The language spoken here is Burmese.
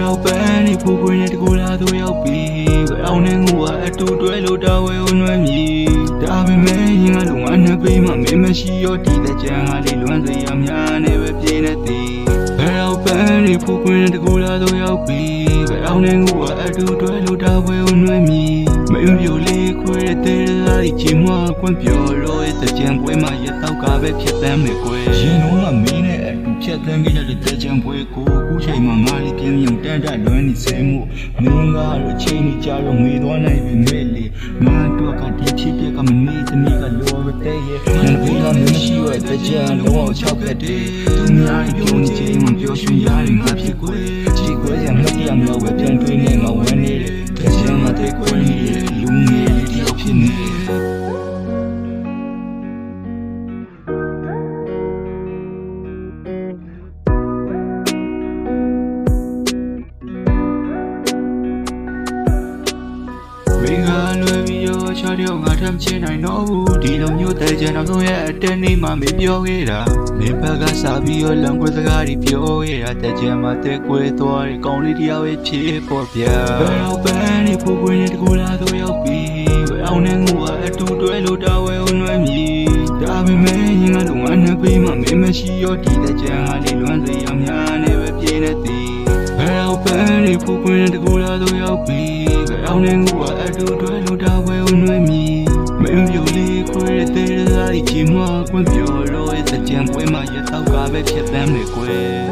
တော့ပန်းနေဖူးပွင့်တဲ့တကူလာတို့ရောက်ပြီဘယ်အောင်နေငူကအတူတွဲလို့တာဝဲဝင်လွှမ်းမြည်ဒါပေမဲ့ရင်ကလုံးဝနှစ်ပေးမှမင်းမရှိရောဒီတဲ့ကြံကလေးလွမ်းစရာများနေပဲပြင်းနေသည်ဘယ်တော့ပန်းနေဖူးပွင့်တဲ့တကူလာတို့ရောက်ပြီဘယ်အောင်နေငူကအတူတွဲလို့တာဝဲဝင်လွှမ်းမြည်မင်းပြိုလေးခွဲတဲ့သားကြီးချင်းမကွန့်ပြောလို့တဲ့ကြံပွဲမှာရတော့ကပဲဖြစ်တမ်းမယ်ကွယ်ရင်တော့မမင်းနဲ့အတူဖြတ်တန်းခဲ့ရတဲ့ကြံပွဲကိုခုချိန်မှာငါလေးပြင်းရင်တန်တလွမ်းနေစေမှုမင်းကတော့ချိန်နေကြတော့ငွေသွားနိုင်ပြီမဲ့လေငါတို့ကဒီဖြစ်ပြကမနေတမီကလောရတဲ့ရဲ့ငါဘေးကမရှိရတဲ့ကြံလုံးအောင်ချောက်ခဲ့တယ်သူများပြောနေချိန်မှာပြောရွှင်ရရင်ငါဖြစ်ကွယ်ကြည့်ကွယ်ရမတရားမျိုးပဲပြန်တွေးနေငါဝမ်းနေတယ်တဲ့ကြံမှာတဲ့ကွယ်နေလူငယ်လေးတယောက်ဖြစ်နေမင်းကလွယ်ပြီးရောချားတော့ငါထမ်းချင်နိုင်တော့ဘူးဒီလိုမျိုးတဲ့ကြံနောက်ဆုံးရဲ့အတက်နေမှမပြောခဲ့တာမင်းဘက်ကစားပြီးရောလမ်းကွယ်စကားတွေပြောခဲ့တာတဲ့ကြံမှာတဲ့ကွယ်သွားတဲ့ကောင်းလေးတယောက်ရဲ့ဖြစ်ပေါ်ပြဘယ်တော့ပန်းနေဖူးပွင့်တဲ့တကူလာတို့ရောက်ပြီဘယ်အောင်နေငူကအတူတွဲလို့တာဝဲဝင်လွှမ်းမြည်ဒါပေမဲ့ရင်ကလုံးဝနှစ်ပေးမှမင်းမရှိရောဒီတဲ့ကြံကလေးလွမ်းစရာများနေပဲပြင်းနေသည်ဘယ်တော့ပန်းနေဖူးပွင့်တဲ့တကူလာတို့ရောက်ပြီဘယ်အောင်နေငူကအတူတွဲလို့တာဝဲဝင်လွှမ်းမြည်မင်းပြိုလေးခွဲတဲ့သားကြီးချင်းမကွန့်ပြောလို့တဲ့ကြံပွဲမှာရတော့ကပဲဖြစ်တမ်းမယ်ကွယ်